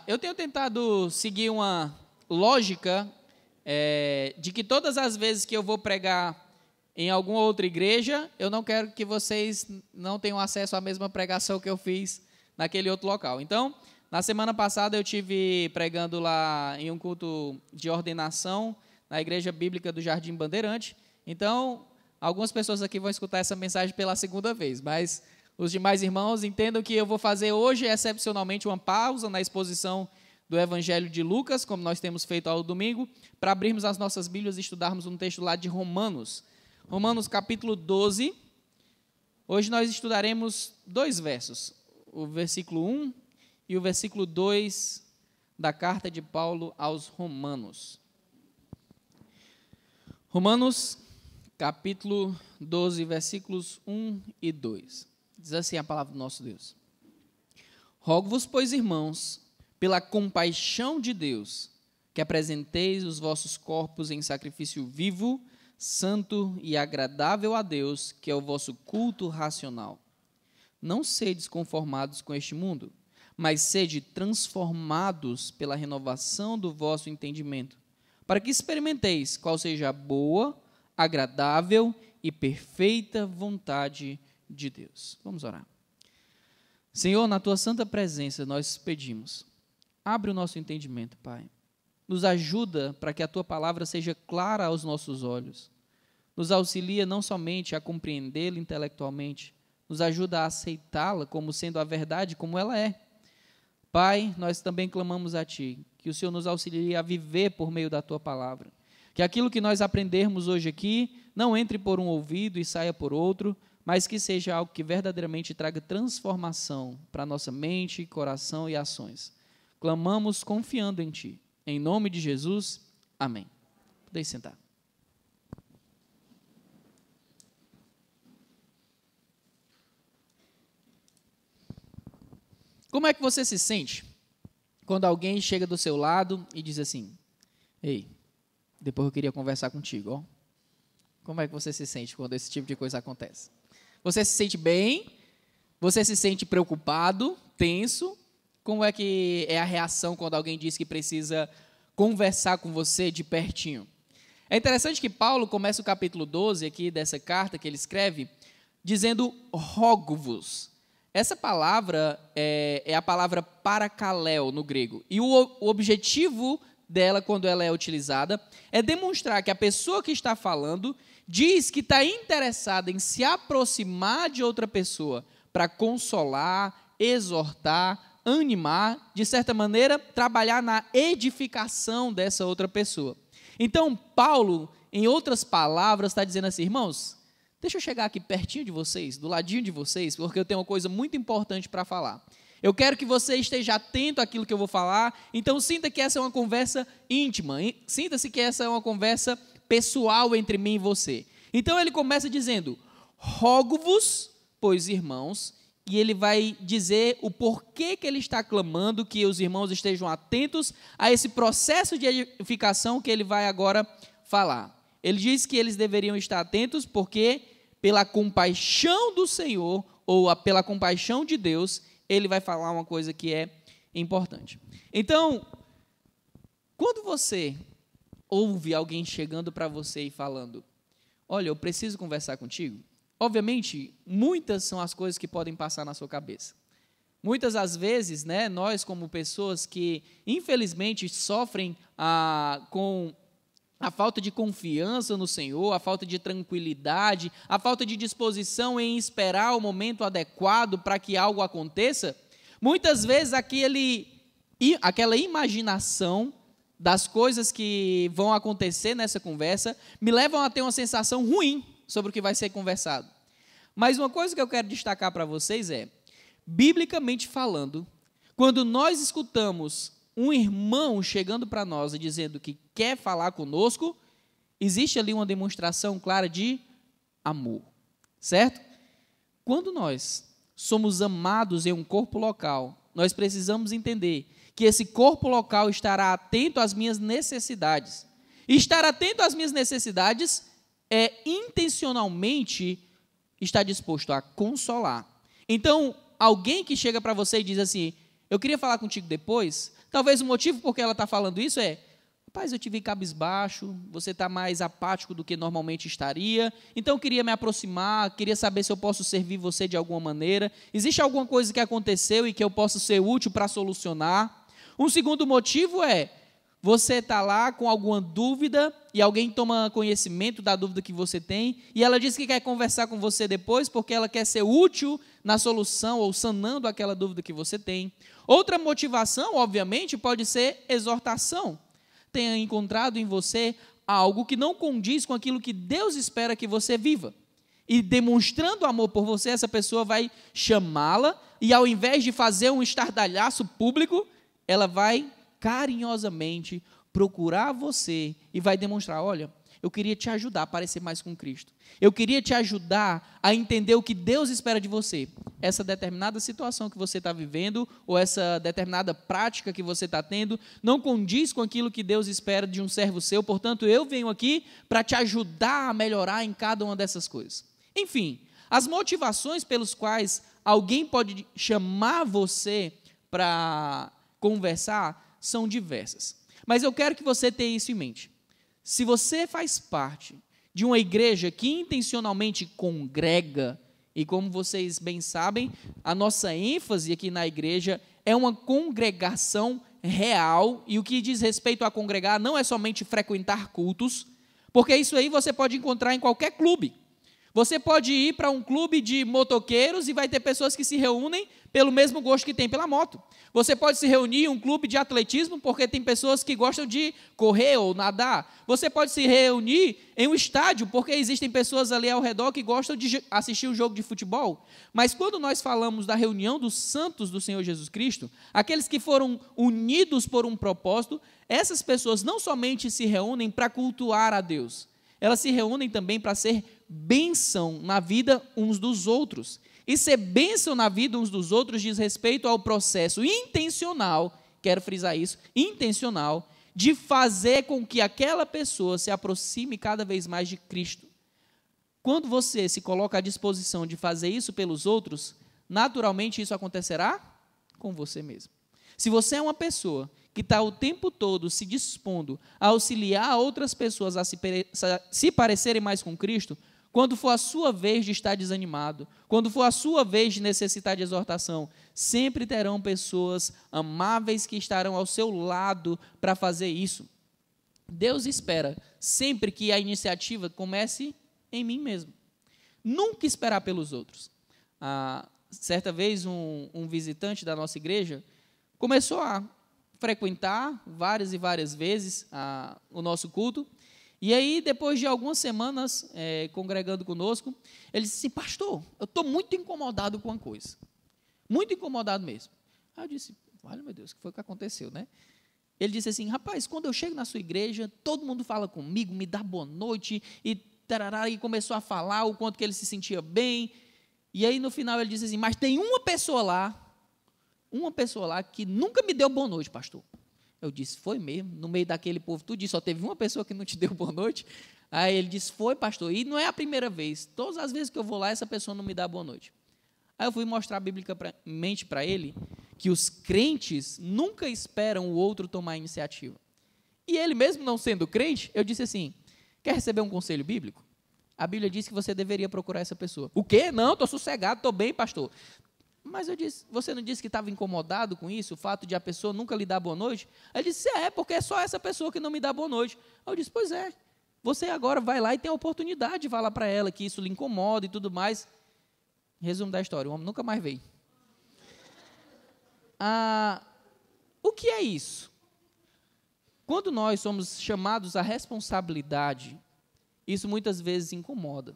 Eu tenho tentado seguir uma lógica de que todas as vezes que eu vou pregar em alguma outra igreja, eu não quero que vocês não tenham acesso à mesma pregação que eu fiz naquele outro local. Então, na semana passada eu tive pregando lá em um culto de ordenação na Igreja Bíblica do Jardim Bandeirante. Então, algumas pessoas aqui vão escutar essa mensagem pela segunda vez, mas os demais irmãos entendam que eu vou fazer hoje, excepcionalmente, uma pausa na exposição do Evangelho de Lucas, como nós temos feito ao domingo, para abrirmos as nossas Bíblias e estudarmos um texto lá de Romanos. Romanos capítulo 12. Hoje nós estudaremos 2 versos, o versículo 1 e o versículo 2 da carta de Paulo aos Romanos. Romanos capítulo 12, versículos 1 e 2. Diz assim a palavra do nosso Deus. Rogo-vos, pois, irmãos, pela compaixão de Deus, que apresenteis os vossos corpos em sacrifício vivo, santo e agradável a Deus, que é o vosso culto racional. Não sedes conformados com este mundo, mas sede transformados pela renovação do vosso entendimento, para que experimenteis qual seja a boa, agradável e perfeita vontade de Deus. Vamos orar. Senhor, na tua santa presença nós pedimos, abre o nosso entendimento, Pai. Nos ajuda para que a tua palavra seja clara aos nossos olhos. Nos auxilia não somente a compreendê-la intelectualmente, nos ajuda a aceitá-la como sendo a verdade como ela é. Pai, nós também clamamos a Ti, que o Senhor nos auxilie a viver por meio da Tua palavra. Que aquilo que nós aprendermos hoje aqui não entre por um ouvido e saia por outro, mas que seja algo que verdadeiramente traga transformação para a nossa mente, coração e ações. Clamamos confiando em Ti. Em nome de Jesus, amém. Podeis sentar. Como é que você se sente quando alguém chega do seu lado e diz assim, ei, depois eu queria conversar contigo, ó. Como é que você se sente quando esse tipo de coisa acontece? Você se sente bem? Você se sente preocupado, tenso? Como é que é a reação quando alguém diz que precisa conversar com você de pertinho? É interessante que Paulo começa o capítulo 12 aqui dessa carta que ele escreve, dizendo rogo-vos. Essa palavra é a palavra parakaleo no grego. E o objetivo dela, quando ela é utilizada, é demonstrar que a pessoa que está falando diz que está interessada em se aproximar de outra pessoa para consolar, exortar, animar, de certa maneira, trabalhar na edificação dessa outra pessoa. Então, Paulo, em outras palavras, está dizendo assim, irmãos, deixa eu chegar aqui pertinho de vocês, do ladinho de vocês, porque eu tenho uma coisa muito importante para falar. Eu quero que você esteja atento àquilo que eu vou falar, então sinta que essa é uma conversa íntima, sinta-se que essa é uma conversa pessoal entre mim e você. Então ele começa dizendo, rogo-vos, pois irmãos, e ele vai dizer o porquê que ele está clamando que os irmãos estejam atentos a esse processo de edificação que ele vai agora falar. Ele diz que eles deveriam estar atentos porque, pela compaixão do Senhor, ou pela compaixão de Deus, ele vai falar uma coisa que é importante. Então, quando você ouve alguém chegando para você e falando, olha, eu preciso conversar contigo, obviamente, muitas são as coisas que podem passar na sua cabeça. Muitas das vezes, né, nós como pessoas que, infelizmente, sofrem com a falta de confiança no Senhor, a falta de tranquilidade, a falta de disposição em esperar o momento adequado para que algo aconteça, muitas vezes aquela imaginação das coisas que vão acontecer nessa conversa me levam a ter uma sensação ruim sobre o que vai ser conversado. Mas uma coisa que eu quero destacar para vocês é, biblicamente falando, quando nós escutamos um irmão chegando para nós e dizendo que quer falar conosco, existe ali uma demonstração clara de amor, certo? Quando nós somos amados em um corpo local, nós precisamos entender que esse corpo local estará atento às minhas necessidades. E estar atento às minhas necessidades é intencionalmente estar disposto a consolar. Então, alguém que chega para você e diz assim, Eu queria falar contigo depois. Talvez o motivo por que ela está falando isso é: rapaz, eu te vi cabisbaixo, você está mais apático do que normalmente estaria, então eu queria me aproximar, queria saber se eu posso servir você de alguma maneira. Existe alguma coisa que aconteceu e que eu posso ser útil para solucionar? Um segundo motivo é: você está lá com alguma dúvida e alguém toma conhecimento da dúvida que você tem e ela diz que quer conversar com você depois porque ela quer ser útil na solução ou sanando aquela dúvida que você tem. Outra motivação, obviamente, pode ser exortação. Tenha encontrado em você algo que não condiz com aquilo que Deus espera que você viva. E demonstrando amor por você, essa pessoa vai chamá-la e ao invés de fazer um estardalhaço público, ela vai carinhosamente procurar você e vai demonstrar: olha, eu queria te ajudar a parecer mais com Cristo. Eu queria te ajudar a entender o que Deus espera de você. Essa determinada situação que você está vivendo, ou essa determinada prática que você está tendo, não condiz com aquilo que Deus espera de um servo seu, portanto, eu venho aqui para te ajudar a melhorar em cada uma dessas coisas. Enfim, as motivações pelas quais alguém pode chamar você para conversar são diversas. Mas eu quero que você tenha isso em mente. Se você faz parte de uma igreja que intencionalmente congrega, e como vocês bem sabem, a nossa ênfase aqui na igreja é uma congregação real, e o que diz respeito a congregar não é somente frequentar cultos, porque isso aí você pode encontrar em qualquer clube. Você pode ir para um clube de motoqueiros e vai ter pessoas que se reúnem pelo mesmo gosto que tem pela moto. Você pode se reunir em um clube de atletismo porque tem pessoas que gostam de correr ou nadar. Você pode se reunir em um estádio porque existem pessoas ali ao redor que gostam de assistir um jogo de futebol. Mas quando nós falamos da reunião dos santos do Senhor Jesus Cristo, aqueles que foram unidos por um propósito, essas pessoas não somente se reúnem para cultuar a Deus, elas se reúnem também para ser bênção na vida uns dos outros. E ser bênção na vida uns dos outros diz respeito ao processo intencional, quero frisar isso, intencional, de fazer com que aquela pessoa se aproxime cada vez mais de Cristo. Quando você se coloca à disposição de fazer isso pelos outros, naturalmente isso acontecerá com você mesmo. Se você é uma pessoa que está o tempo todo se dispondo a auxiliar outras pessoas a se parecerem mais com Cristo, quando for a sua vez de estar desanimado, quando for a sua vez de necessitar de exortação, sempre terão pessoas amáveis que estarão ao seu lado para fazer isso. Deus espera sempre que a iniciativa comece em mim mesmo. Nunca esperar pelos outros. Certa vez, um visitante da nossa igreja começou a frequentar várias e várias vezes o nosso culto. E aí, depois de algumas semanas congregando conosco, ele disse assim: pastor, eu estou muito incomodado com uma coisa. Muito incomodado mesmo. Aí eu disse: olha, meu Deus, o que foi que aconteceu, né? Ele disse assim: rapaz, quando eu chego na sua igreja, todo mundo fala comigo, me dá boa noite, e tarará, e começou a falar o quanto que ele se sentia bem. E aí, no final, ele disse assim: mas tem uma pessoa lá que nunca me deu boa noite, pastor. Eu disse: foi mesmo? No meio daquele povo tudo, só teve uma pessoa que não te deu boa noite? Aí ele disse: foi, pastor, e não é a primeira vez. Todas as vezes que eu vou lá, essa pessoa não me dá boa noite. Aí eu fui mostrar biblicamente para ele que os crentes nunca esperam o outro tomar a iniciativa. E ele, mesmo não sendo crente, eu disse assim: quer receber um conselho bíblico? A Bíblia diz que você deveria procurar essa pessoa. O quê? Não, estou sossegado, estou bem, pastor. Mas eu disse: você não disse que estava incomodado com isso, o fato de a pessoa nunca lhe dar boa noite? Aí ele disse: porque é só essa pessoa que não me dá boa noite. Aí eu disse: pois é, você agora vai lá e tem a oportunidade de falar para ela que isso lhe incomoda e tudo mais. Resumo da história: o homem nunca mais veio. O que é isso? Quando nós somos chamados à responsabilidade, isso muitas vezes incomoda.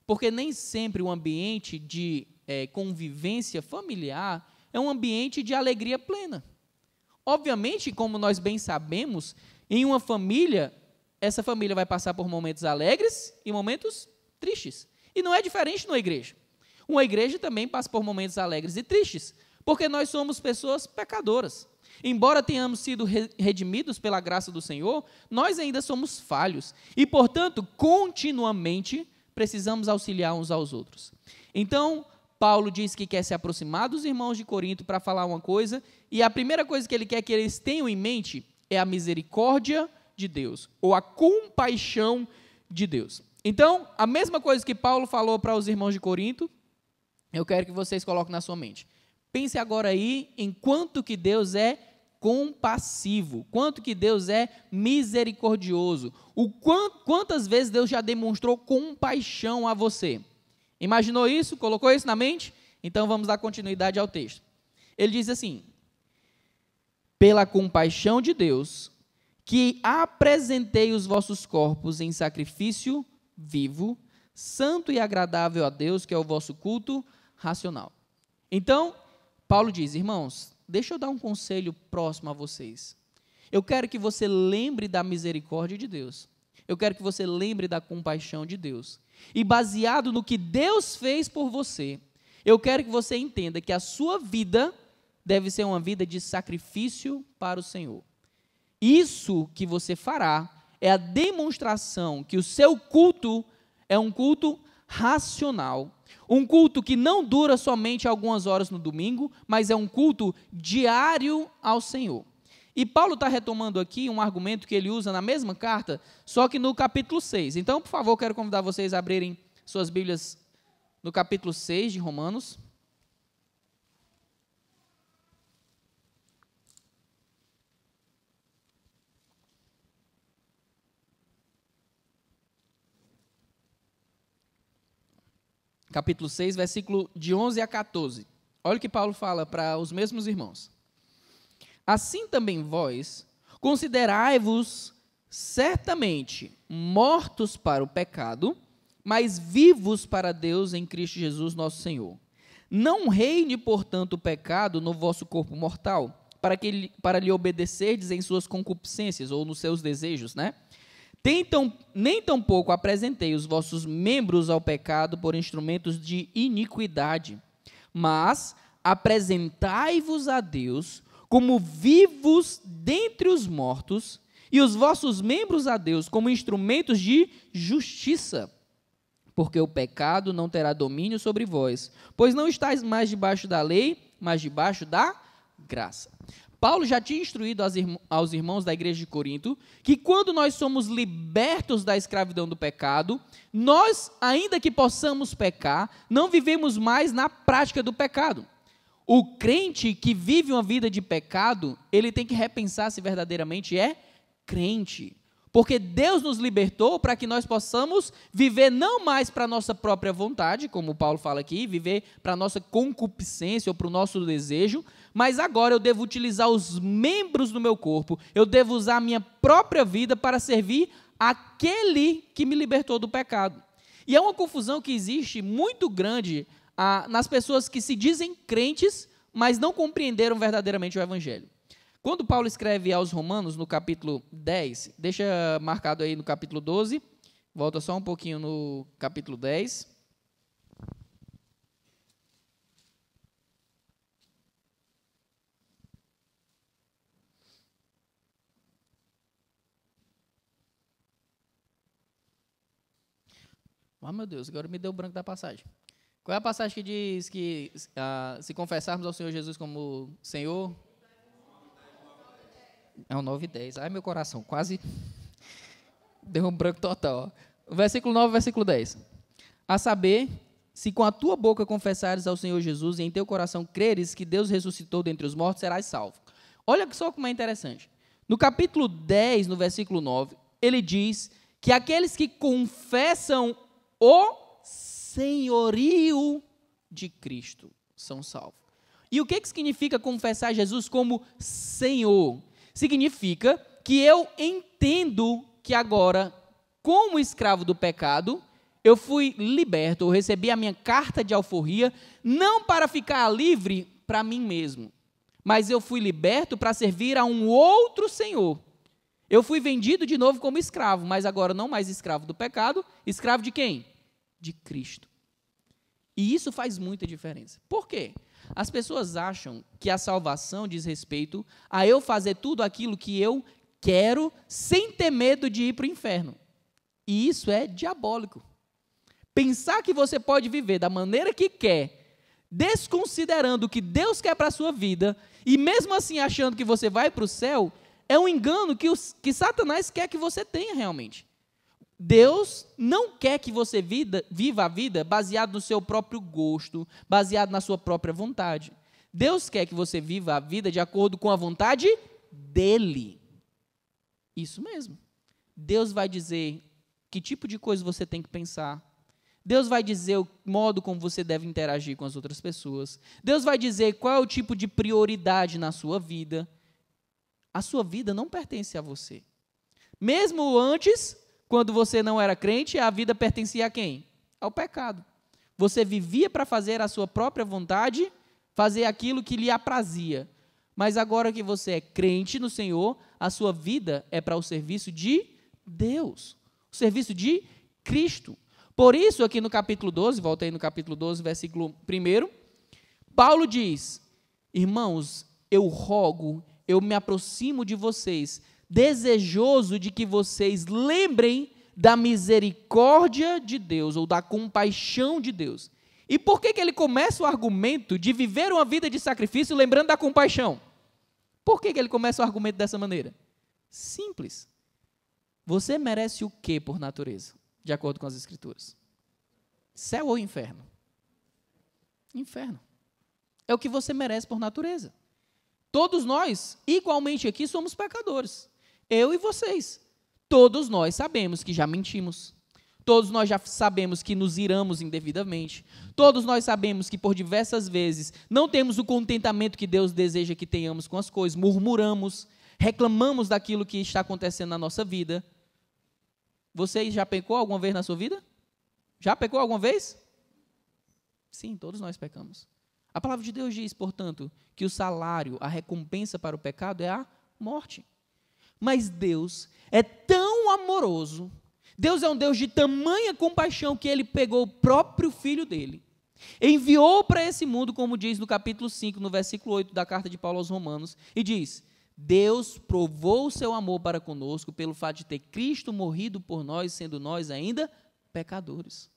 Porque nem sempre o ambiente de convivência familiar é um ambiente de alegria plena. Obviamente, como nós bem sabemos, em uma família, essa família vai passar por momentos alegres e momentos tristes. E não é diferente numa igreja. Uma igreja também passa por momentos alegres e tristes, porque nós somos pessoas pecadoras. Embora tenhamos sido redimidos pela graça do Senhor, nós ainda somos falhos. E, portanto, continuamente precisamos auxiliar uns aos outros. Então, Paulo diz que quer se aproximar dos irmãos de Corinto para falar uma coisa, e a primeira coisa que ele quer que eles tenham em mente é a misericórdia de Deus, ou a compaixão de Deus. Então, a mesma coisa que Paulo falou para os irmãos de Corinto, eu quero que vocês coloquem na sua mente. Pense agora aí em quanto que Deus é compassivo, quanto que Deus é misericordioso, quantas vezes Deus já demonstrou compaixão a você. Imaginou isso? Colocou isso na mente? Então vamos dar continuidade ao texto. Ele diz assim: pela compaixão de Deus, que apresentei os vossos corpos em sacrifício vivo, santo e agradável a Deus, que é o vosso culto racional. Então, Paulo diz: irmãos, deixa eu dar um conselho próximo a vocês. Eu quero que você lembre da misericórdia de Deus. Eu quero que você lembre da compaixão de Deus. E baseado no que Deus fez por você, eu quero que você entenda que a sua vida deve ser uma vida de sacrifício para o Senhor. Isso que você fará é a demonstração que o seu culto é um culto racional, um culto que não dura somente algumas horas no domingo, mas é um culto diário ao Senhor. E Paulo está retomando aqui um argumento que ele usa na mesma carta, só que no capítulo 6. Então, por favor, quero convidar vocês a abrirem suas Bíblias no capítulo 6 de Romanos. Capítulo 6, versículo de 11 a 14. Olha o que Paulo fala para os mesmos irmãos. Assim também vós, considerai-vos certamente mortos para o pecado, mas vivos para Deus em Cristo Jesus nosso Senhor. Não reine, portanto, o pecado no vosso corpo mortal, para lhe obedecerdes em suas concupiscências, ou nos seus desejos, né? Nem tampouco apresentei os vossos membros ao pecado por instrumentos de iniquidade, mas apresentai-vos a Deus como vivos dentre os mortos, e os vossos membros a Deus como instrumentos de justiça, porque o pecado não terá domínio sobre vós, pois não estáis mais debaixo da lei, mas debaixo da graça. Paulo já tinha instruído aos irmãos da igreja de Corinto que quando nós somos libertos da escravidão do pecado, nós, ainda que possamos pecar, não vivemos mais na prática do pecado. O crente que vive uma vida de pecado, ele tem que repensar se verdadeiramente é crente. Porque Deus nos libertou para que nós possamos viver não mais para a nossa própria vontade, como Paulo fala aqui, viver para a nossa concupiscência ou para o nosso desejo, mas agora eu devo utilizar os membros do meu corpo, eu devo usar a minha própria vida para servir aquele que me libertou do pecado. E é uma confusão que existe muito grande nas pessoas que se dizem crentes, mas não compreenderam verdadeiramente o Evangelho. Quando Paulo escreve aos Romanos, no capítulo 10, deixa marcado aí no capítulo 12, volta só um pouquinho no capítulo 10. Ah, meu Deus, agora me deu branco da passagem. Qual é a passagem que diz que se confessarmos ao Senhor Jesus como Senhor... É o 9 e 10. Ai, meu coração, quase deu um branco total. Ó. Versículo 9, versículo 10. A saber, se com a tua boca confessares ao Senhor Jesus e em teu coração creres que Deus ressuscitou dentre os mortos, serás salvo. Olha só como é interessante. No capítulo 10, no versículo 9, ele diz que aqueles que confessam o senhorio de Cristo são salvos. E o que significa confessar Jesus como Senhor? Significa que eu entendo que agora, como escravo do pecado, eu fui liberto, eu recebi a minha carta de alforria, não para ficar livre para mim mesmo, mas eu fui liberto para servir a um outro Senhor. Eu fui vendido de novo como escravo, mas agora não mais escravo do pecado, escravo de quem? De Cristo. E isso faz muita diferença. Por quê? As pessoas acham que a salvação diz respeito a eu fazer tudo aquilo que eu quero sem ter medo de ir para o inferno. E isso é diabólico. Pensar que você pode viver da maneira que quer, desconsiderando o que Deus quer para a sua vida, e mesmo assim achando que você vai para o céu, é um engano que Satanás quer que você tenha realmente. Deus não quer que você viva a vida baseado no seu próprio gosto, baseado na sua própria vontade. Deus quer que você viva a vida de acordo com a vontade dele. Isso mesmo. Deus vai dizer que tipo de coisa você tem que pensar. Deus vai dizer o modo como você deve interagir com as outras pessoas. Deus vai dizer qual é o tipo de prioridade na sua vida. A sua vida não pertence a você. Mesmo antes, quando você não era crente, a vida pertencia a quem? Ao pecado. Você vivia para fazer a sua própria vontade, fazer aquilo que lhe aprazia. Mas agora que você é crente no Senhor, a sua vida é para o serviço de Deus, o serviço de Cristo. Por isso, aqui no capítulo 12, volta aí no capítulo 12, versículo 1, Paulo diz: irmãos, eu rogo, eu me aproximo de vocês, desejoso de que vocês lembrem da misericórdia de Deus, ou da compaixão de Deus. E por que ele começa o argumento de viver uma vida de sacrifício lembrando da compaixão? Por que ele começa o argumento dessa maneira? Simples. Você merece o que por natureza, de acordo com as Escrituras? Céu ou inferno? Inferno. É o que você merece por natureza. Todos nós, igualmente aqui, somos pecadores. Eu e vocês. Todos nós sabemos que já mentimos. Todos nós já sabemos que nos iramos indevidamente. Todos nós sabemos que por diversas vezes não temos o contentamento que Deus deseja que tenhamos com as coisas. Murmuramos, reclamamos daquilo que está acontecendo na nossa vida. Você já pecou alguma vez na sua vida? Já pecou alguma vez? Sim, todos nós pecamos. A palavra de Deus diz, portanto, que o salário, a recompensa para o pecado é a morte. Mas Deus é tão amoroso, Deus é um Deus de tamanha compaixão que Ele pegou o próprio Filho dEle, enviou para esse mundo, como diz no capítulo 5, no versículo 8 da carta de Paulo aos Romanos, e diz: Deus provou o seu amor para conosco pelo fato de ter Cristo morrido por nós, sendo nós ainda pecadores.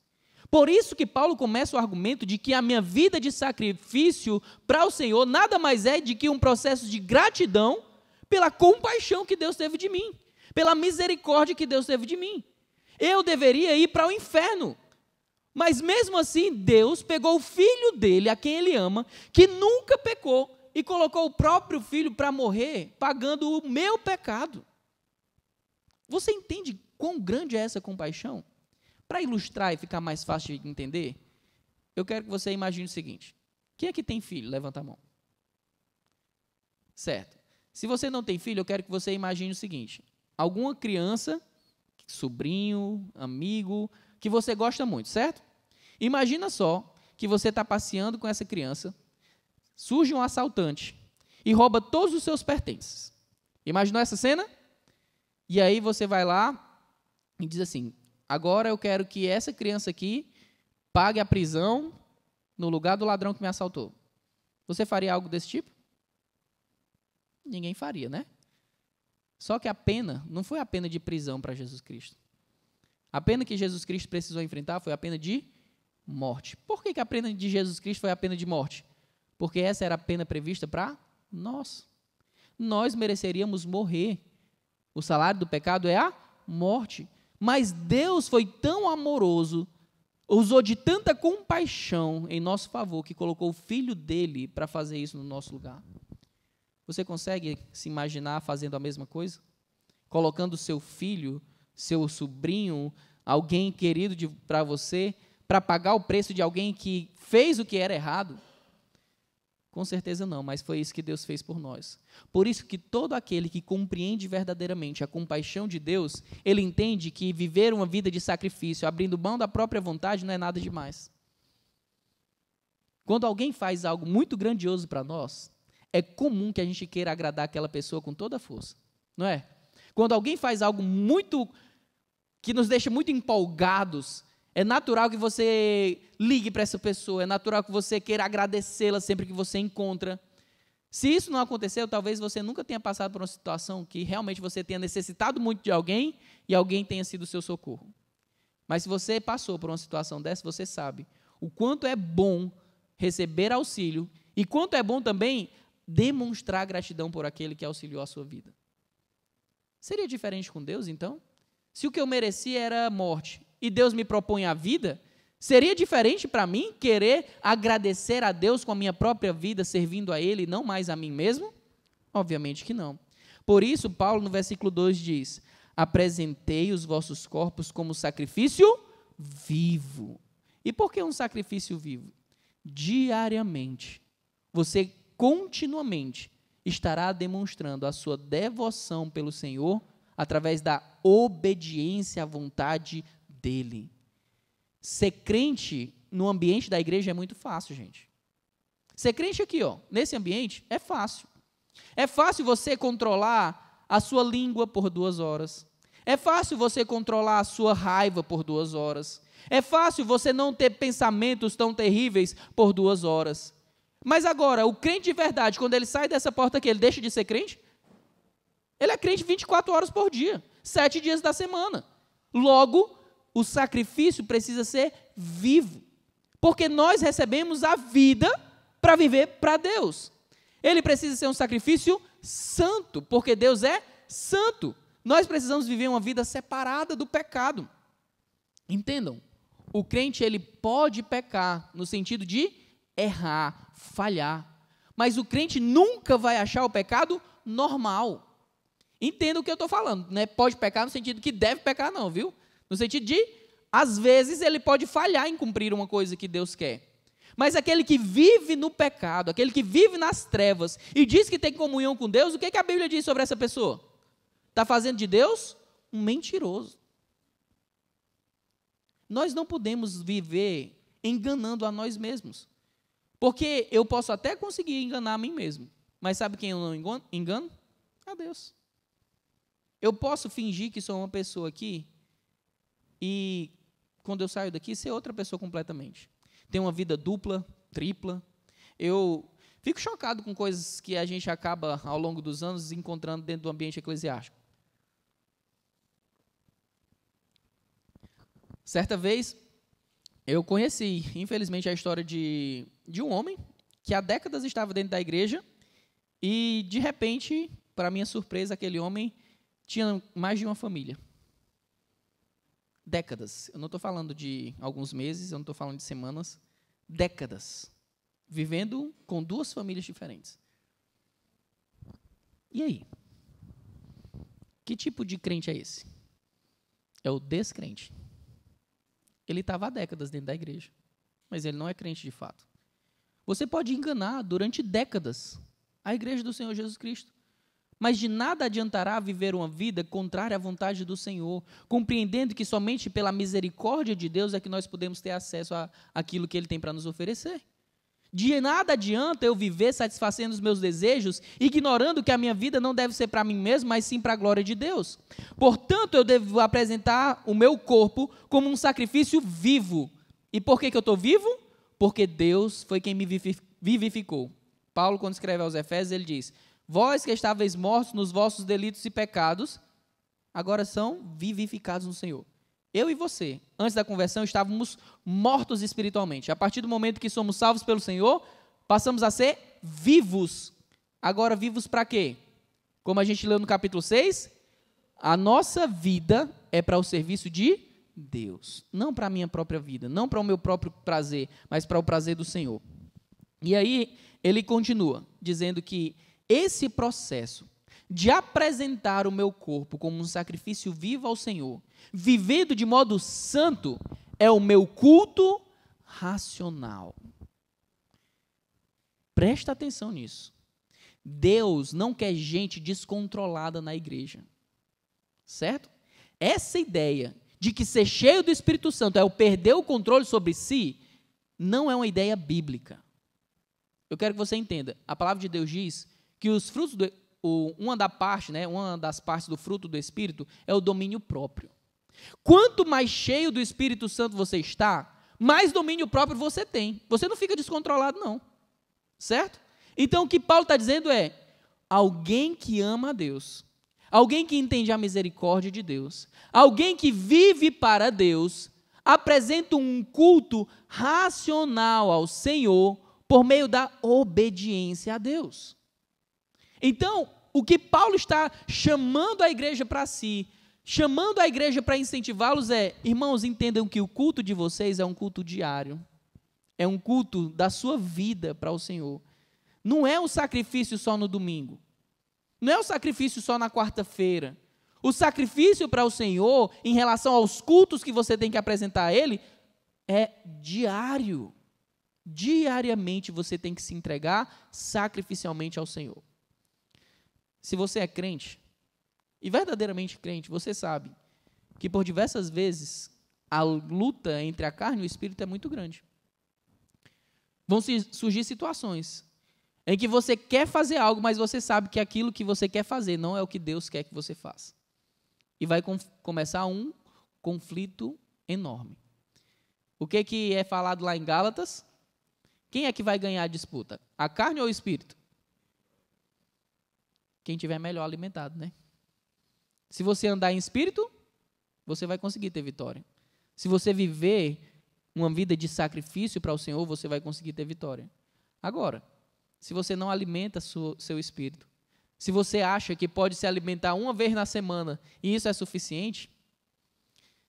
Por isso que Paulo começa o argumento de que a minha vida de sacrifício para o Senhor nada mais é de que um processo de gratidão pela compaixão que Deus teve de mim, pela misericórdia que Deus teve de mim. Eu deveria ir para o inferno, mas mesmo assim Deus pegou o Filho dEle, a quem Ele ama, que nunca pecou, e colocou o próprio Filho para morrer, pagando o meu pecado. Você entende quão grande é essa compaixão? Para ilustrar e ficar mais fácil de entender, eu quero que você imagine o seguinte: quem é que tem filho? Levanta a mão. Certo. Se você não tem filho, eu quero que você imagine o seguinte: alguma criança, sobrinho, amigo, que você gosta muito, certo? Imagina só que você está passeando com essa criança, surge um assaltante e rouba todos os seus pertences. Imaginou essa cena? E aí você vai lá e diz assim: agora eu quero que essa criança aqui pague a prisão no lugar do ladrão que me assaltou. Você faria algo desse tipo? Ninguém faria, né? Só que a pena não foi a pena de prisão para Jesus Cristo. A pena que Jesus Cristo precisou enfrentar foi a pena de morte. Por que a pena de Jesus Cristo foi a pena de morte? Porque essa era a pena prevista para nós. Nós mereceríamos morrer. O salário do pecado é a morte. Mas Deus foi tão amoroso, usou de tanta compaixão em nosso favor, que colocou o Filho dEle para fazer isso no nosso lugar. Você consegue se imaginar fazendo a mesma coisa? Colocando seu filho, seu sobrinho, alguém querido para você, para pagar o preço de alguém que fez o que era errado? Com certeza não, mas foi isso que Deus fez por nós. Por isso que todo aquele que compreende verdadeiramente a compaixão de Deus, ele entende que viver uma vida de sacrifício, abrindo mão da própria vontade, não é nada demais. Quando alguém faz algo muito grandioso para nós, é comum que a gente queira agradar aquela pessoa com toda a força, não é? Quando alguém faz algo que nos deixa muito empolgados, é natural que você ligue para essa pessoa, é natural que você queira agradecê-la sempre que você encontra. Se isso não aconteceu, talvez você nunca tenha passado por uma situação que realmente você tenha necessitado muito de alguém e alguém tenha sido o seu socorro. Mas se você passou por uma situação dessa, você sabe o quanto é bom receber auxílio e, quanto é bom também, demonstrar gratidão por aquele que auxiliou a sua vida. Seria diferente com Deus, então? Se o que eu merecia era a morte e Deus me propõe a vida, seria diferente para mim querer agradecer a Deus com a minha própria vida, servindo a Ele e não mais a mim mesmo? Obviamente que não. Por isso, Paulo, no versículo 2 diz: apresentei os vossos corpos como sacrifício vivo. E por que um sacrifício vivo? Diariamente, você continuamente estará demonstrando a sua devoção pelo Senhor através da obediência à vontade dEle. Ser crente no ambiente da igreja é muito fácil, gente. Ser crente aqui, nesse ambiente, é fácil. É fácil você controlar a sua língua por 2 horas. É fácil você controlar a sua raiva por 2 horas. É fácil você não ter pensamentos tão terríveis por 2 horas. Mas agora, o crente de verdade, quando ele sai dessa porta aqui, ele deixa de ser crente? Ele é crente 24 horas por dia, 7 dias da semana. Logo, o sacrifício precisa ser vivo. Porque nós recebemos a vida para viver para Deus. Ele precisa ser um sacrifício santo, porque Deus é santo. Nós precisamos viver uma vida separada do pecado. Entendam, o crente ele pode pecar no sentido de errar, falhar, mas o crente nunca vai achar o pecado normal. Entenda o que eu estou falando, não é pode pecar no sentido que deve pecar não, viu? No sentido de, às vezes, ele pode falhar em cumprir uma coisa que Deus quer. Mas aquele que vive no pecado, aquele que vive nas trevas e diz que tem comunhão com Deus, o que a Bíblia diz sobre essa pessoa? Está fazendo de Deus um mentiroso. Nós não podemos viver enganando a nós mesmos. Porque eu posso até conseguir enganar a mim mesmo, mas sabe quem eu não engano? A Deus. Eu posso fingir que sou uma pessoa aqui e, quando eu saio daqui, ser outra pessoa completamente. Ter uma vida dupla, tripla. Eu fico chocado com coisas que a gente acaba, ao longo dos anos, encontrando dentro do ambiente eclesiástico. Certa vez, eu conheci, infelizmente, a história de um homem que há décadas estava dentro da igreja e, de repente, para minha surpresa, aquele homem tinha mais de uma família. Décadas. Eu não estou falando de alguns meses, eu não estou falando de semanas. Décadas. Vivendo com 2 famílias diferentes. E aí? Que tipo de crente é esse? É o descrente. Ele estava há décadas dentro da igreja, mas ele não é crente de fato. Você pode enganar durante décadas a igreja do Senhor Jesus Cristo, mas de nada adiantará viver uma vida contrária à vontade do Senhor, compreendendo que somente pela misericórdia de Deus é que nós podemos ter acesso àquilo que Ele tem para nos oferecer. De nada adianta eu viver satisfazendo os meus desejos, ignorando que a minha vida não deve ser para mim mesmo, mas sim para a glória de Deus. Portanto, eu devo apresentar o meu corpo como um sacrifício vivo. E por que eu estou vivo? Porque Deus foi quem me vivificou. Paulo, quando escreve aos Efésios, ele diz: vós que estáveis mortos nos vossos delitos e pecados, agora são vivificados no Senhor. Eu e você, antes da conversão, estávamos mortos espiritualmente. A partir do momento que somos salvos pelo Senhor, passamos a ser vivos. Agora, vivos para quê? Como a gente leu no capítulo 6, a nossa vida é para o serviço de Deus. Não para a minha própria vida, não para o meu próprio prazer, mas para o prazer do Senhor. E aí, ele continua, dizendo que esse processo de apresentar o meu corpo como um sacrifício vivo ao Senhor, vivendo de modo santo, é o meu culto racional. Presta atenção nisso. Deus não quer gente descontrolada na igreja. Certo? Essa ideia de que ser cheio do Espírito Santo é eu perder o controle sobre si, não é uma ideia bíblica. Eu quero que você entenda. A palavra de Deus diz que os frutos uma das partes do fruto do Espírito é o domínio próprio. Quanto mais cheio do Espírito Santo você está, mais domínio próprio você tem. Você não fica descontrolado, não. Certo? Então, o que Paulo está dizendo é, alguém que ama a Deus, alguém que entende a misericórdia de Deus, alguém que vive para Deus, apresenta um culto racional ao Senhor por meio da obediência a Deus. Então, o que Paulo está chamando a igreja para si, chamando a igreja para incentivá-los é: irmãos, entendam que o culto de vocês é um culto diário, é um culto da sua vida para o Senhor. Não é um sacrifício só no domingo, não é um sacrifício só na quarta-feira. O sacrifício para o Senhor, em relação aos cultos que você tem que apresentar a Ele, é diário. Diariamente você tem que se entregar sacrificialmente ao Senhor. Se você é crente, e verdadeiramente crente, você sabe que por diversas vezes a luta entre a carne e o espírito é muito grande. Vão surgir situações em que você quer fazer algo, mas você sabe que aquilo que você quer fazer não é o que Deus quer que você faça. E vai começar um conflito enorme. O que é falado lá em Gálatas? Quem é que vai ganhar a disputa? A carne ou o espírito? Quem tiver melhor alimentado, né? Se você andar em espírito, você vai conseguir ter vitória. Se você viver uma vida de sacrifício para o Senhor, você vai conseguir ter vitória. Agora, se você não alimenta seu espírito, se você acha que pode se alimentar uma vez na semana e isso é suficiente,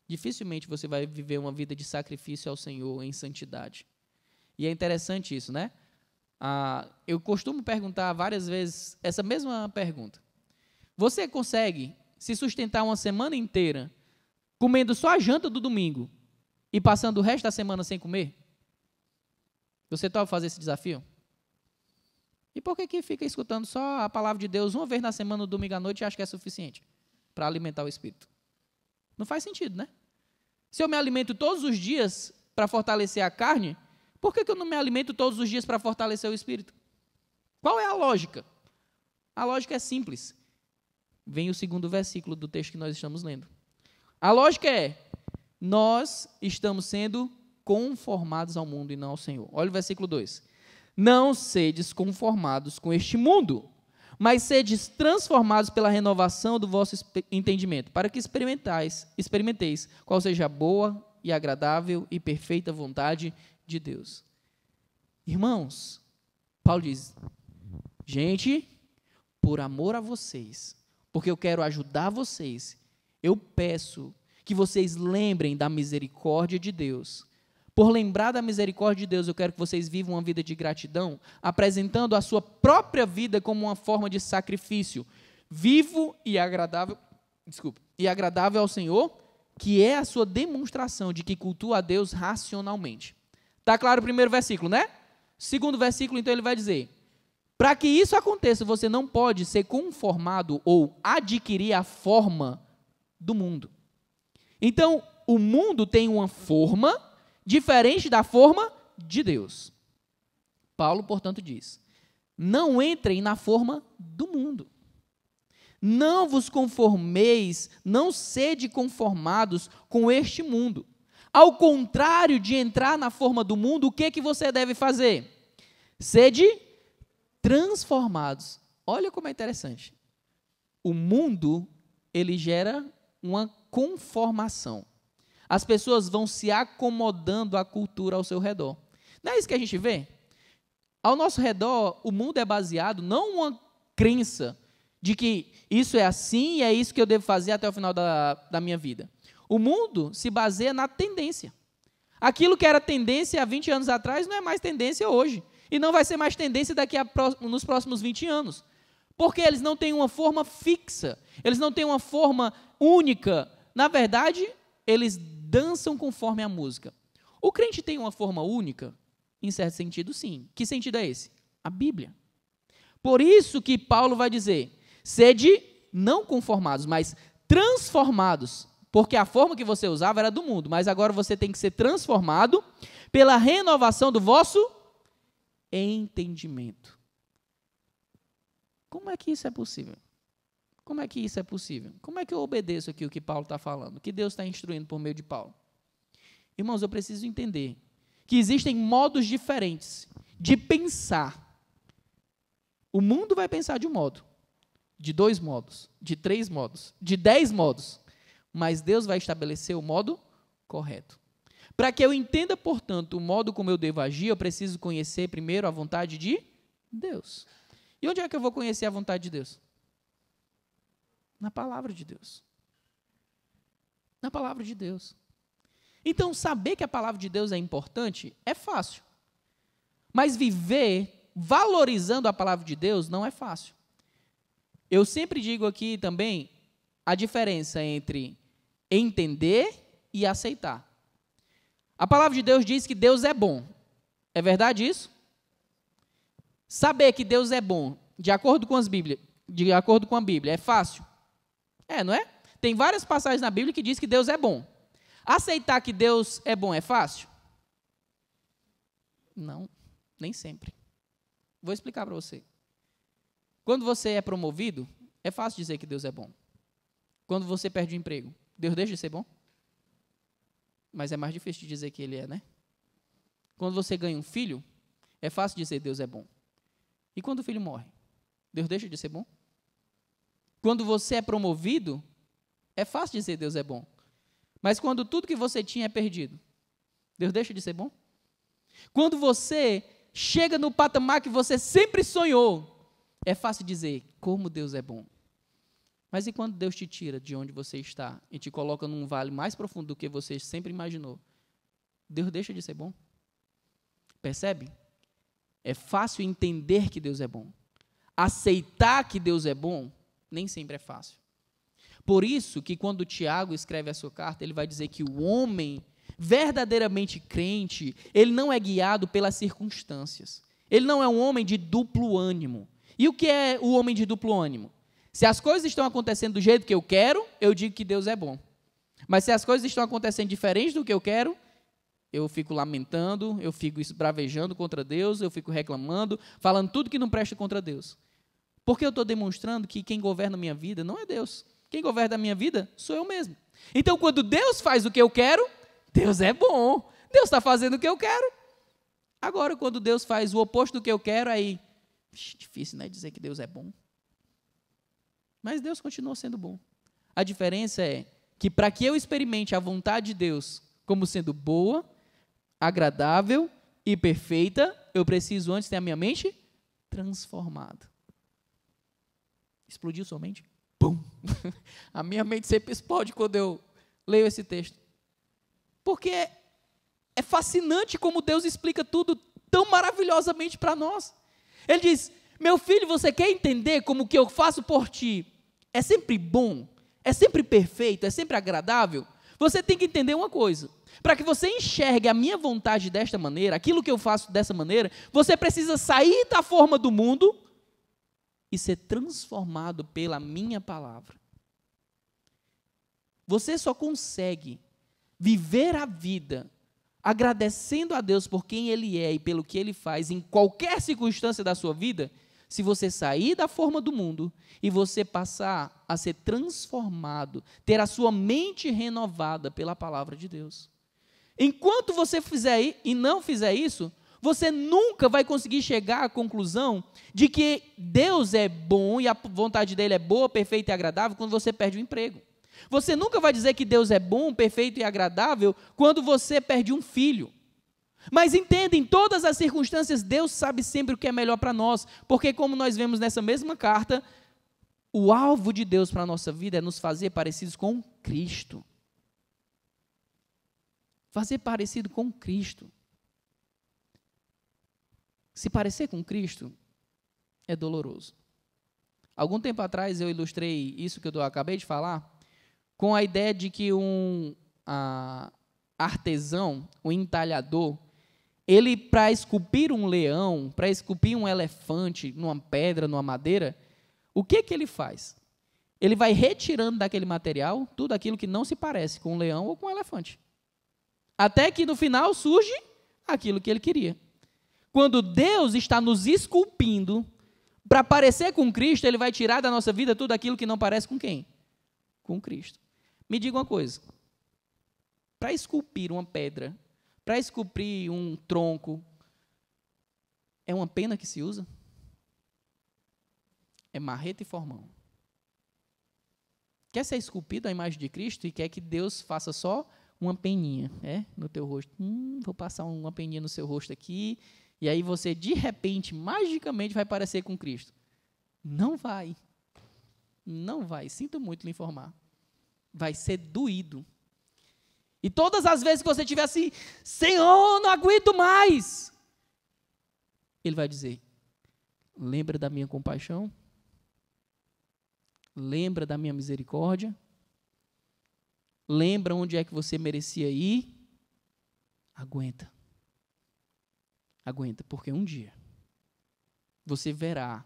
dificilmente você vai viver uma vida de sacrifício ao Senhor em santidade. E é interessante isso, né? Eu costumo perguntar várias vezes essa mesma pergunta. Você consegue se sustentar uma semana inteira comendo só a janta do domingo e passando o resto da semana sem comer? Você topa fazer esse desafio? E por que fica escutando só a palavra de Deus uma vez na semana, no domingo à noite, e acha que é suficiente para alimentar o espírito? Não faz sentido, né? Se eu me alimento todos os dias para fortalecer a carne, por que eu não me alimento todos os dias para fortalecer o espírito? Qual é a lógica? A lógica é simples. Vem o segundo versículo do texto que nós estamos lendo. A lógica é: nós estamos sendo conformados ao mundo e não ao Senhor. Olha o versículo 2. Não sedes conformados com este mundo, mas sedes transformados pela renovação do vosso entendimento, para que experimenteis qual seja a boa e agradável e perfeita vontade de Deus. Irmãos, Paulo diz: gente, por amor a vocês, porque eu quero ajudar vocês, eu peço que vocês lembrem da misericórdia de Deus. Por lembrar da misericórdia de Deus, eu quero que vocês vivam uma vida de gratidão, apresentando a sua própria vida como uma forma de sacrifício, vivo e agradável, ao Senhor, que é a sua demonstração de que cultua a Deus racionalmente. Está claro o primeiro versículo, né? Segundo versículo, então, ele vai dizer: para que isso aconteça, você não pode ser conformado ou adquirir a forma do mundo. Então, o mundo tem uma forma diferente da forma de Deus. Paulo, portanto, diz: não entrem na forma do mundo. Não vos conformeis, não sede conformados com este mundo. Ao contrário de entrar na forma do mundo, o que você deve fazer? Sede transformados. Olha como é interessante. O mundo, ele gera uma conformação. As pessoas vão se acomodando à cultura ao seu redor. Não é isso que a gente vê? Ao nosso redor, o mundo é baseado não uma crença de que isso é assim e é isso que eu devo fazer até o final da minha vida. O mundo se baseia na tendência. Aquilo que era tendência há 20 anos atrás não é mais tendência hoje. E não vai ser mais tendência nos próximos 20 anos. Porque eles não têm uma forma fixa. Eles não têm uma forma única. Na verdade, eles dançam conforme a música. O crente tem uma forma única? Em certo sentido, sim. Que sentido é esse? A Bíblia. Por isso que Paulo vai dizer: sede não conformados, mas transformados. Porque a forma que você usava era do mundo, mas agora você tem que ser transformado pela renovação do vosso entendimento. Como é que isso é possível? Como é que isso é possível? Como é que eu obedeço aqui o que Paulo está falando? O que Deus está instruindo por meio de Paulo? Irmãos, eu preciso entender que existem modos diferentes de pensar. O mundo vai pensar de um modo, de 2 modos, de 3 modos, de 10 modos. Mas Deus vai estabelecer o modo correto. Para que eu entenda, portanto, o modo como eu devo agir, eu preciso conhecer primeiro a vontade de Deus. E onde é que eu vou conhecer a vontade de Deus? Na palavra de Deus. Na palavra de Deus. Então, saber que a palavra de Deus é importante é fácil. Mas viver valorizando a palavra de Deus não é fácil. Eu sempre digo aqui também a diferença entre entender e aceitar. A palavra de Deus diz que Deus é bom. É verdade isso? Saber que Deus é bom, de acordo com a Bíblia, é fácil? Não é? Tem várias passagens na Bíblia que diz que Deus é bom. Aceitar que Deus é bom é fácil? Não, nem sempre. Vou explicar para você. Quando você é promovido, é fácil dizer que Deus é bom. Quando você perde o emprego, Deus deixa de ser bom? Mas é mais difícil de dizer que Ele é, né? Quando você ganha um filho, é fácil dizer que Deus é bom. E quando o filho morre, Deus deixa de ser bom? Quando você é promovido, é fácil dizer que Deus é bom. Mas quando tudo que você tinha é perdido, Deus deixa de ser bom? Quando você chega no patamar que você sempre sonhou, é fácil dizer como Deus é bom. Mas e quando Deus te tira de onde você está e te coloca num vale mais profundo do que você sempre imaginou? Deus deixa de ser bom? Percebe? É fácil entender que Deus é bom. Aceitar que Deus é bom, nem sempre é fácil. Por isso que quando Tiago escreve a sua carta, ele vai dizer que o homem verdadeiramente crente, ele não é guiado pelas circunstâncias. Ele não é um homem de duplo ânimo. E o que é o homem de duplo ânimo? Se as coisas estão acontecendo do jeito que eu quero, eu digo que Deus é bom. Mas se as coisas estão acontecendo diferente do que eu quero, eu fico lamentando, eu fico esbravejando contra Deus, eu fico reclamando, falando tudo que não presta contra Deus. Porque eu estou demonstrando que quem governa a minha vida não é Deus. Quem governa a minha vida sou eu mesmo. Então, quando Deus faz o que eu quero, Deus é bom. Deus está fazendo o que eu quero. Agora, quando Deus faz o oposto do que eu quero, aí, difícil, né, dizer que Deus é bom. Mas Deus continua sendo bom. A diferença é que para que eu experimente a vontade de Deus como sendo boa, agradável e perfeita, eu preciso antes ter a minha mente transformada. Explodiu sua mente? Pum! A minha mente sempre explode quando eu leio esse texto. Porque é fascinante como Deus explica tudo tão maravilhosamente para nós. Ele diz, meu filho, você quer entender como o que eu faço por ti é sempre bom, é sempre perfeito, é sempre agradável? Você tem que entender uma coisa. Para que você enxergue a minha vontade desta maneira, aquilo que eu faço dessa maneira, você precisa sair da forma do mundo e ser transformado pela minha palavra. Você só consegue viver a vida agradecendo a Deus por quem Ele é e pelo que Ele faz em qualquer circunstância da sua vida, se você sair da forma do mundo e você passar a ser transformado, ter a sua mente renovada pela palavra de Deus. Enquanto você fizer e não fizer isso, você nunca vai conseguir chegar à conclusão de que Deus é bom e a vontade dele é boa, perfeita e agradável quando você perde o emprego. Você nunca vai dizer que Deus é bom, perfeito e agradável quando você perde um filho. Mas entenda, em todas as circunstâncias, Deus sabe sempre o que é melhor para nós, porque como nós vemos nessa mesma carta, o alvo de Deus para a nossa vida é nos fazer parecidos com Cristo. Fazer parecido com Cristo. Se parecer com Cristo é doloroso. Algum tempo atrás eu ilustrei isso que eu acabei de falar com a ideia de que um artesão, um entalhador, ele, para esculpir um leão, para esculpir um elefante numa pedra, numa madeira, o que ele faz? Ele vai retirando daquele material tudo aquilo que não se parece com um leão ou com um elefante. Até que no final surge aquilo que ele queria. Quando Deus está nos esculpindo para parecer com Cristo, Ele vai tirar da nossa vida tudo aquilo que não parece com quem? Com Cristo. Me diga uma coisa. Para esculpir uma pedra, para esculpir um tronco, é uma pena que se usa? É marreta e formão. Quer ser esculpido a imagem de Cristo e quer que Deus faça só uma peninha, no teu rosto. Vou passar uma peninha no seu rosto aqui, e aí você, de repente, magicamente, vai parecer com Cristo. Não vai. Não vai. Sinto muito lhe informar. Vai ser doído. E todas as vezes que você estiver assim, Senhor, não aguento mais, Ele vai dizer, lembra da minha compaixão? Lembra da minha misericórdia? Lembra onde é que você merecia ir? Aguenta. Aguenta, porque um dia você verá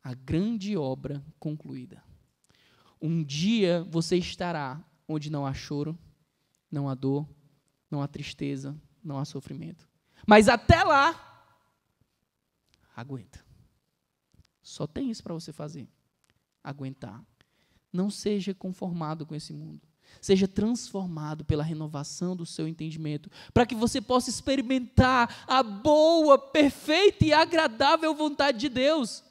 a grande obra concluída. Um dia você estará onde não há choro, não há dor, não há tristeza, não há sofrimento. Mas até lá, aguenta. Só tem isso para você fazer. Aguentar. Não seja conformado com esse mundo. Seja transformado pela renovação do seu entendimento, para que você possa experimentar a boa, perfeita e agradável vontade de Deus.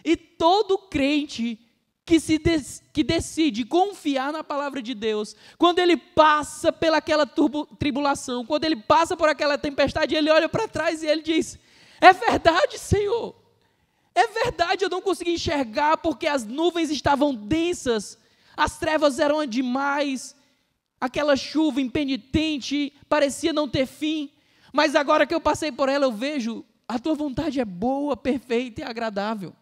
E todo crente que decide confiar na palavra de Deus, quando ele passa pelaquela tribulação, quando ele passa por aquela tempestade, ele olha para trás e ele diz, é verdade, Senhor, é verdade, eu não consegui enxergar porque as nuvens estavam densas, as trevas eram demais, aquela chuva impenitente parecia não ter fim, mas agora que eu passei por ela, eu vejo, a tua vontade é boa, perfeita e agradável.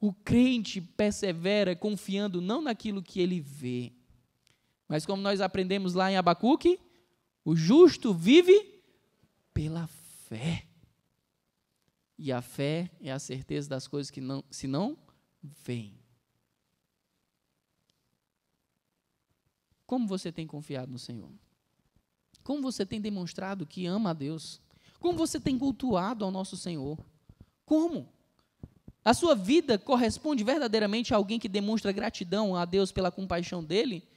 O crente persevera confiando não naquilo que ele vê, mas como nós aprendemos lá em Abacuque, o justo vive pela fé. E a fé é a certeza das coisas que se não veem. Como você tem confiado no Senhor? Como você tem demonstrado que ama a Deus? Como você tem cultuado ao nosso Senhor? Como? A sua vida corresponde verdadeiramente a alguém que demonstra gratidão a Deus pela compaixão dele?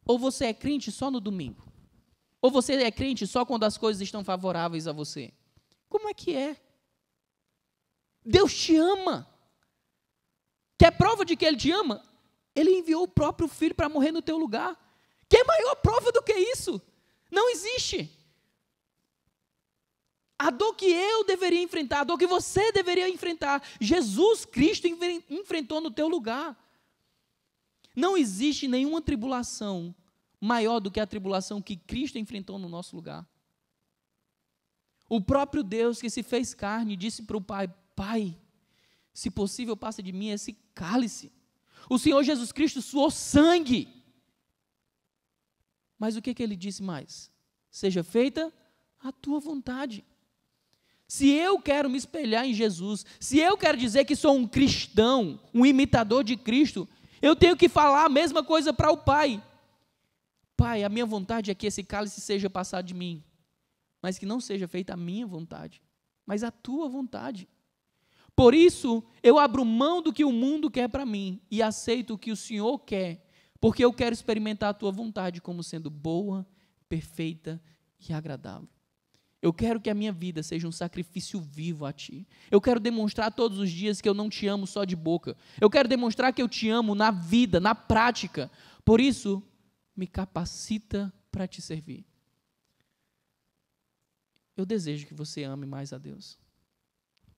Ou você é crente só no domingo? Ou você é crente só quando as coisas estão favoráveis a você? Como é que é? Deus te ama. Quer prova de que Ele te ama? Ele enviou o próprio Filho para morrer no teu lugar. Que maior prova do que isso? Não existe. A dor que eu deveria enfrentar, a dor que você deveria enfrentar, Jesus Cristo enfrentou no teu lugar. Não existe nenhuma tribulação maior do que a tribulação que Cristo enfrentou no nosso lugar. O próprio Deus que se fez carne disse para o Pai, Pai, se possível passa de mim esse cálice. O Senhor Jesus Cristo suou sangue. Mas o que Ele disse mais? Seja feita a tua vontade. Se eu quero me espelhar em Jesus, se eu quero dizer que sou um cristão, um imitador de Cristo, eu tenho que falar a mesma coisa para o Pai. Pai, a minha vontade é que esse cálice seja passado de mim, mas que não seja feita a minha vontade, mas a tua vontade. Por isso, eu abro mão do que o mundo quer para mim e aceito o que o Senhor quer, porque eu quero experimentar a tua vontade como sendo boa, perfeita e agradável. Eu quero que a minha vida seja um sacrifício vivo a Ti. Eu quero demonstrar todos os dias que eu não te amo só de boca. Eu quero demonstrar que eu te amo na vida, na prática. Por isso, me capacita para te servir. Eu desejo que você ame mais a Deus.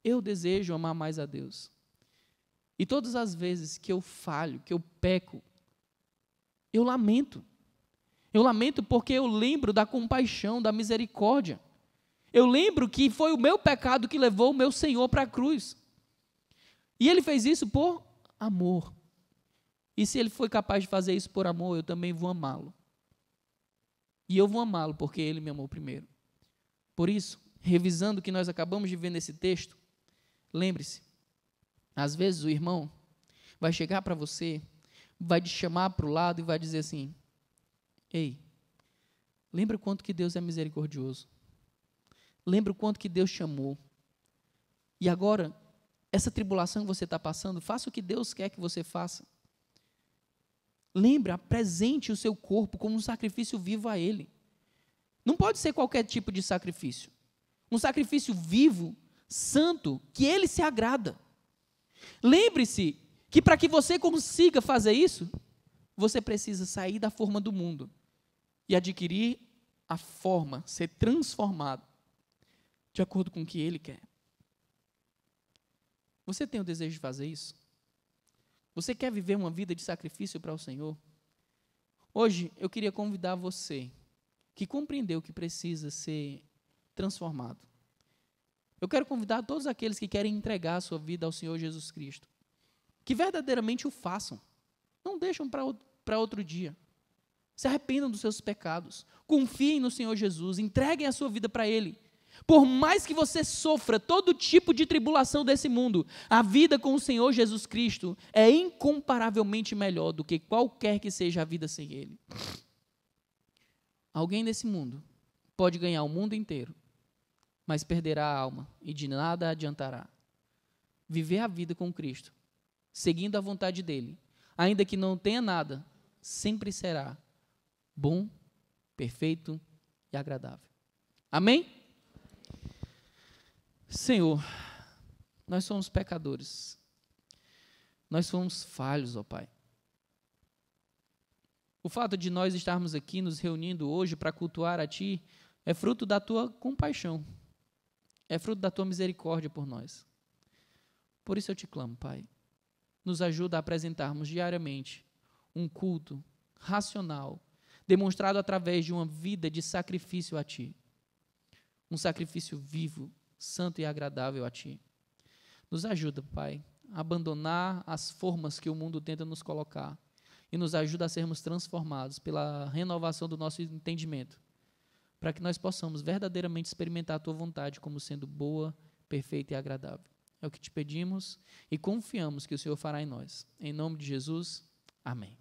Eu desejo amar mais a Deus. E todas as vezes que eu falho, que eu peco, eu lamento. Eu lamento porque eu lembro da compaixão, da misericórdia. Eu lembro que foi o meu pecado que levou o meu Senhor para a cruz. E Ele fez isso por amor. E se Ele foi capaz de fazer isso por amor, eu também vou amá-lo. E eu vou amá-lo porque Ele me amou primeiro. Por isso, revisando o que nós acabamos de ver nesse texto, lembre-se, às vezes o irmão vai chegar para você, vai te chamar para o lado e vai dizer assim, ei, lembra quanto que Deus é misericordioso. Lembra o quanto que Deus te amou. E agora, essa tribulação que você está passando, faça o que Deus quer que você faça. Lembra, apresente o seu corpo como um sacrifício vivo a Ele. Não pode ser qualquer tipo de sacrifício. Um sacrifício vivo, santo, que Ele se agrada. Lembre-se que para que você consiga fazer isso, você precisa sair da forma do mundo e adquirir a forma, ser transformado de acordo com o que Ele quer. Você tem o desejo de fazer isso? Você quer viver uma vida de sacrifício para o Senhor? Hoje, eu queria convidar você que compreendeu que precisa ser transformado. Eu quero convidar todos aqueles que querem entregar a sua vida ao Senhor Jesus Cristo, que verdadeiramente o façam. Não deixem para outro dia. Se arrependam dos seus pecados. Confiem no Senhor Jesus. Entreguem a sua vida para Ele. Por mais que você sofra todo tipo de tribulação desse mundo, a vida com o Senhor Jesus Cristo é incomparavelmente melhor do que qualquer que seja a vida sem Ele. Alguém nesse mundo pode ganhar o mundo inteiro, mas perderá a alma e de nada adiantará. Viver a vida com Cristo, seguindo a vontade dEle, ainda que não tenha nada, sempre será bom, perfeito e agradável. Amém? Senhor, nós somos pecadores. Nós somos falhos, ó Pai. O fato de nós estarmos aqui nos reunindo hoje para cultuar a Ti é fruto da Tua compaixão. É fruto da Tua misericórdia por nós. Por isso eu te clamo, Pai. Nos ajuda a apresentarmos diariamente um culto racional, demonstrado através de uma vida de sacrifício a Ti. Um sacrifício vivo, santo e agradável a Ti. Nos ajuda, Pai, a abandonar as formas que o mundo tenta nos colocar e nos ajuda a sermos transformados pela renovação do nosso entendimento, para que nós possamos verdadeiramente experimentar a Tua vontade como sendo boa, perfeita e agradável. É o que te pedimos e confiamos que o Senhor fará em nós. Em nome de Jesus, amém.